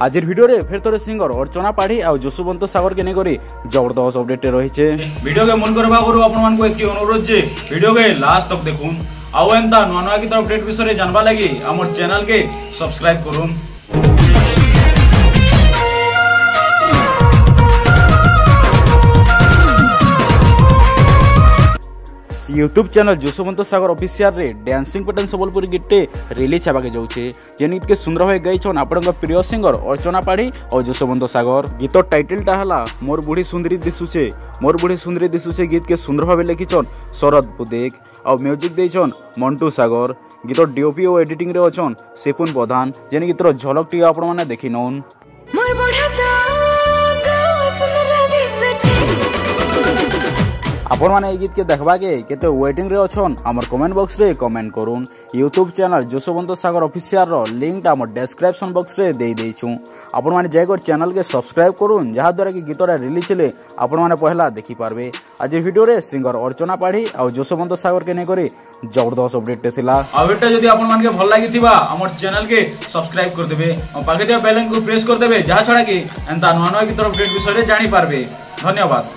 आजिर video रे फिर तोरे सिंगर अर्चना पाढ़ी और जसवंत सागर के नेगरी जबरदस्त अपडेट रही वीडियो के मन करबा करू आपन मान को एक अनुरोध जे वीडियो के लास्ट तक देखुन आउ एंता नुआ नुआ की अपडेट विषय जानबा लगी हमर चैनल के सब्सक्राइब करूँ। यूट्यूब चैनल जसवंत सागर ऑफिशियल रे डांसिंग पैटर्न संबलपुर गीतटे रिलीज छाबा के जाउछे जे गीत के सुंदर होय गई छन आपन प्रिय सिंगर अर्चना पाढ़ी और जसवंत सागर। गीत टाइटल टा हला मोर बुढ़ी सुंदरी दिसुचे गीत के सुंदर भाव लिखी छन शरद पुदेक और म्यूजिक दे छन मंटू सागर। गीत डीओपी और एडिटिंग रे अछन सिपुन प्रधान जे गीतर झलक टी आपन माने देखि नौन। आपण माने गीत के देखबा के केते वेटिंग रे अछन हमर कमेंट बॉक्स रे कमेंट करूँ। यूट्यूब चैनल जसवंत सागर ऑफिशियल रो लिंक टा हमर डिस्क्रिप्शन बॉक्स रे दे देइछु। आपण माने जायकर चैनल के सब्सक्राइब करूँ जहा द्वारा कि गीतरा रिलीज ले आपण माने पहला देखि पारबे। आज वीडियो रे सिंगर अर्चना पाढ़ी और जसवंत सागर के ने करे जबरदस्त अपडेट थिला। अपडेट जदी आपण मान के भल लागिथिबा हमर चैनल के सब्सक्राइब कर देबे और पाके दिया बेल आइकन को प्रेस कर देबे जहा छडा कि एंता नुआ नुआ गीतर अपडेट विषय रे जानि पारबे। धन्यवाद।